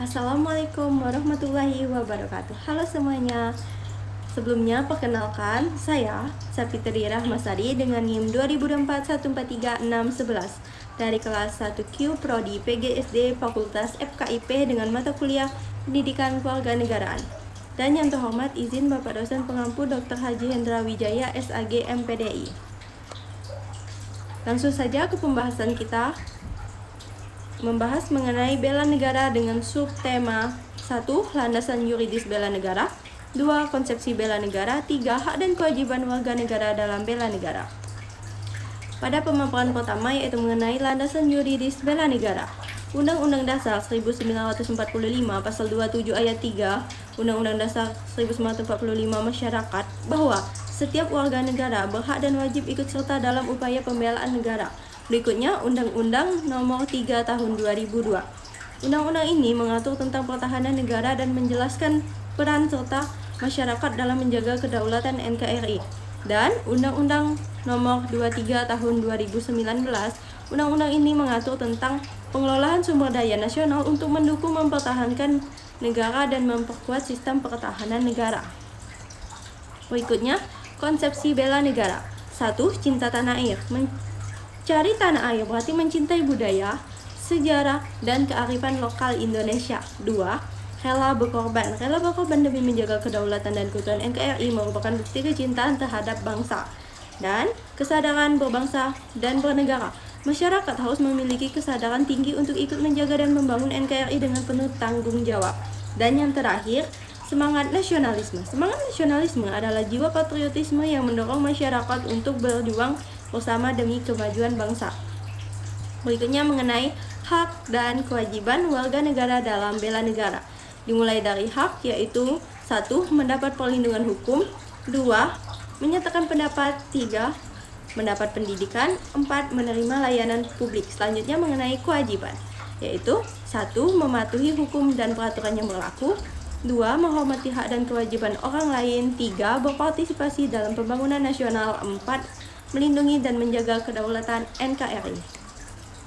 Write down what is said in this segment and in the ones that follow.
Assalamualaikum warahmatullahi wabarakatuh. Halo semuanya. Sebelumnya perkenalkan, saya Sapitri Rahmasari dengan NIM 2024143611 dari kelas 1Q Prodi PGSD Fakultas FKIP dengan mata kuliah Pendidikan Kewarganegaraan. Dan yang terhormat izin Bapak dosen pengampu Dr. Haji Hendra Wijaya SAG MPDI. Langsung saja ke pembahasan kita. Membahas mengenai bela negara dengan subtema 1. Landasan yuridis bela negara, 2. Konsepsi bela negara, 3. Hak dan kewajiban warga negara dalam bela negara. Pada pemaparan pertama yaitu mengenai landasan yuridis bela negara. Undang-Undang Dasar 1945 Pasal 27 Ayat 3 Undang-Undang Dasar 1945 Masyarakat bahwa setiap warga negara berhak dan wajib ikut serta dalam upaya pembelaan negara. Berikutnya, Undang-Undang Nomor 3 Tahun 2002. Undang-undang ini mengatur tentang pertahanan negara dan menjelaskan peran serta masyarakat dalam menjaga kedaulatan NKRI. Dan Undang-Undang Nomor 23 Tahun 2019, Undang-undang ini mengatur tentang pengelolaan sumber daya nasional untuk mendukung mempertahankan negara dan memperkuat sistem pertahanan negara. Berikutnya, konsepsi bela negara. 1. Cinta tanah air. Mencari tanah air berarti mencintai budaya, sejarah, dan kearifan lokal Indonesia. 2. Rela berkorban. Rela berkorban demi menjaga kedaulatan dan keutuhan NKRI merupakan bukti kecintaan terhadap bangsa dan kesadaran berbangsa dan bernegara. Masyarakat harus memiliki kesadaran tinggi untuk ikut menjaga dan membangun NKRI dengan penuh tanggung jawab. Dan yang terakhir, semangat nasionalisme. Semangat nasionalisme adalah jiwa patriotisme yang mendorong masyarakat untuk berjuang bersama demi kemajuan bangsa. Berikutnya mengenai hak dan kewajiban warga negara dalam bela negara. Dimulai dari hak yaitu 1. Mendapat perlindungan hukum, 2. Menyatakan pendapat, 3. Mendapat pendidikan, 4. Menerima layanan publik. Selanjutnya mengenai kewajiban yaitu 1. Mematuhi hukum dan peraturan yang berlaku, 2. Menghormati hak dan kewajiban orang lain, 3. Berpartisipasi dalam pembangunan nasional, 4. Melindungi dan menjaga kedaulatan NKRI.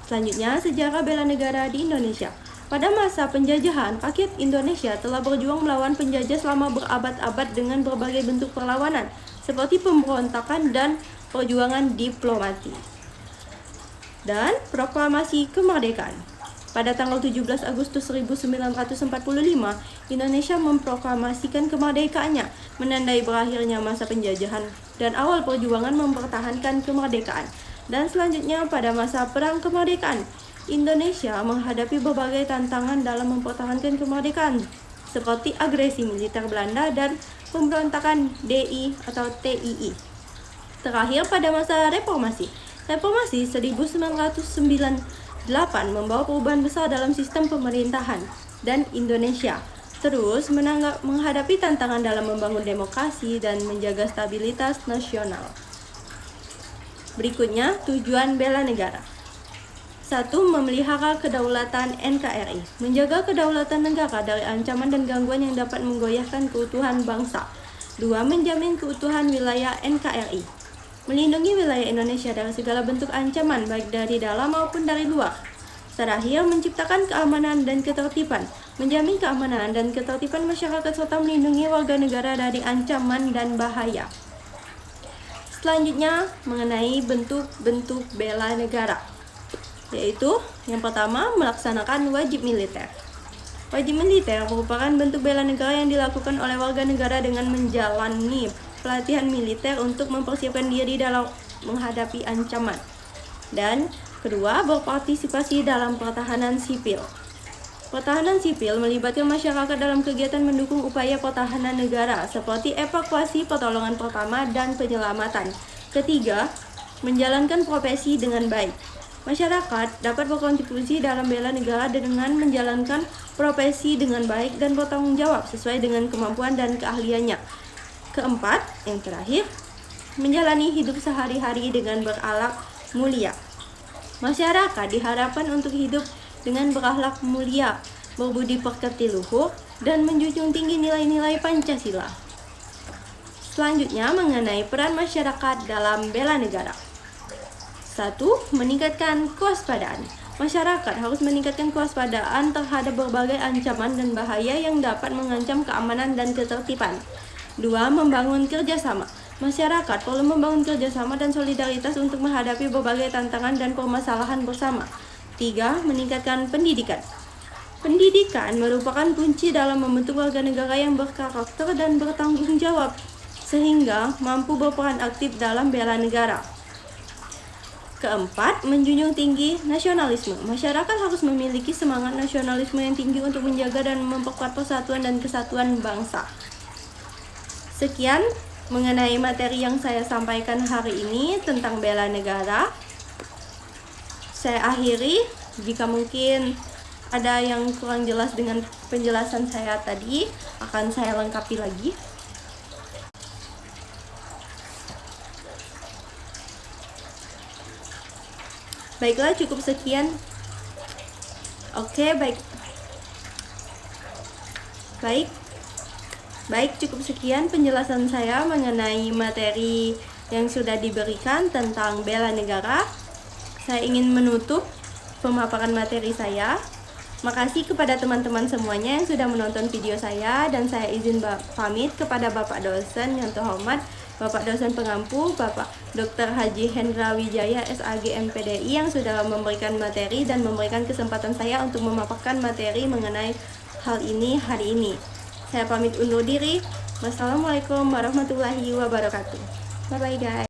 Selanjutnya, sejarah bela negara di Indonesia. Pada masa penjajahan, rakyat Indonesia telah berjuang melawan penjajah selama berabad-abad dengan berbagai bentuk perlawanan, seperti pemberontakan dan perjuangan diplomatik. Dan proklamasi kemerdekaan. Pada tanggal 17 Agustus 1945, Indonesia memproklamasikan kemerdekaannya, menandai berakhirnya masa penjajahan dan awal perjuangan mempertahankan kemerdekaan. Dan selanjutnya pada masa Perang Kemerdekaan, Indonesia menghadapi berbagai tantangan dalam mempertahankan kemerdekaan, seperti agresi militer Belanda dan pemberontakan DI atau TII. Terakhir pada masa reformasi. Reformasi 1998 membawa perubahan besar dalam sistem pemerintahan dan Indonesia terus menghadapi tantangan dalam membangun demokrasi dan menjaga stabilitas nasional. Berikutnya, tujuan bela negara. 1. Memelihara kedaulatan NKRI. Menjaga kedaulatan negara dari ancaman dan gangguan yang dapat menggoyahkan keutuhan bangsa. 2. Menjamin keutuhan wilayah NKRI. Melindungi wilayah Indonesia dari segala bentuk ancaman baik dari dalam maupun dari luar. Terakhir, menciptakan keamanan dan ketertiban, menjamin keamanan dan ketertiban masyarakat serta melindungi warga negara dari ancaman dan bahaya. Selanjutnya, mengenai bentuk-bentuk bela negara, yaitu yang pertama, melaksanakan wajib militer. Wajib militer merupakan bentuk bela negara yang dilakukan oleh warga negara dengan menjalani pelatihan militer untuk mempersiapkan diri dalam menghadapi ancaman. Dan kedua, berpartisipasi dalam pertahanan sipil. Pertahanan sipil melibatkan masyarakat dalam kegiatan mendukung upaya pertahanan negara seperti evakuasi, pertolongan pertama, dan penyelamatan. Ketiga, menjalankan profesi dengan baik. Masyarakat dapat berkontribusi dalam bela negara dengan menjalankan profesi dengan baik dan bertanggung jawab sesuai dengan kemampuan dan keahliannya. Keempat, yang terakhir, menjalani hidup sehari-hari dengan berakhlak mulia. Masyarakat diharapkan untuk hidup dengan berakhlak mulia, berbudi pekerti luhur, dan menjunjung tinggi nilai-nilai Pancasila. Selanjutnya, mengenai peran masyarakat dalam bela negara. 1. Meningkatkan kewaspadaan. Masyarakat harus meningkatkan kewaspadaan terhadap berbagai ancaman dan bahaya yang dapat mengancam keamanan dan ketertiban. 2. Membangun kerjasama. Masyarakat perlu membangun kerjasama dan solidaritas untuk menghadapi berbagai tantangan dan permasalahan bersama. 3. Meningkatkan pendidikan. Pendidikan merupakan kunci dalam membentuk warga negara yang berkarakter dan bertanggung jawab, sehingga mampu berperan aktif dalam bela negara. Keempat, menjunjung tinggi nasionalisme. Masyarakat harus memiliki semangat nasionalisme yang tinggi untuk menjaga dan memperkuat persatuan dan kesatuan bangsa. Sekian mengenai materi yang saya sampaikan hari ini tentang bela negara. Saya akhiri, jika mungkin ada yang kurang jelas dengan penjelasan saya tadi, akan saya lengkapi lagi. Baiklah, cukup sekian. Oke, baik, cukup sekian penjelasan saya mengenai materi yang sudah diberikan tentang bela negara. Saya ingin menutup pemaparan materi saya. Makasih kepada teman-teman semuanya yang sudah menonton video saya, dan saya izin pamit kepada Bapak dosen yang terhormat, Bapak dosen pengampu, Bapak Dr. Haji Hendra Wijaya SAG MPDI, yang sudah memberikan materi dan memberikan kesempatan saya untuk memaparkan materi mengenai hal ini hari ini. Saya pamit undur diri. Wassalamualaikum warahmatullahi wabarakatuh. Bye bye guys.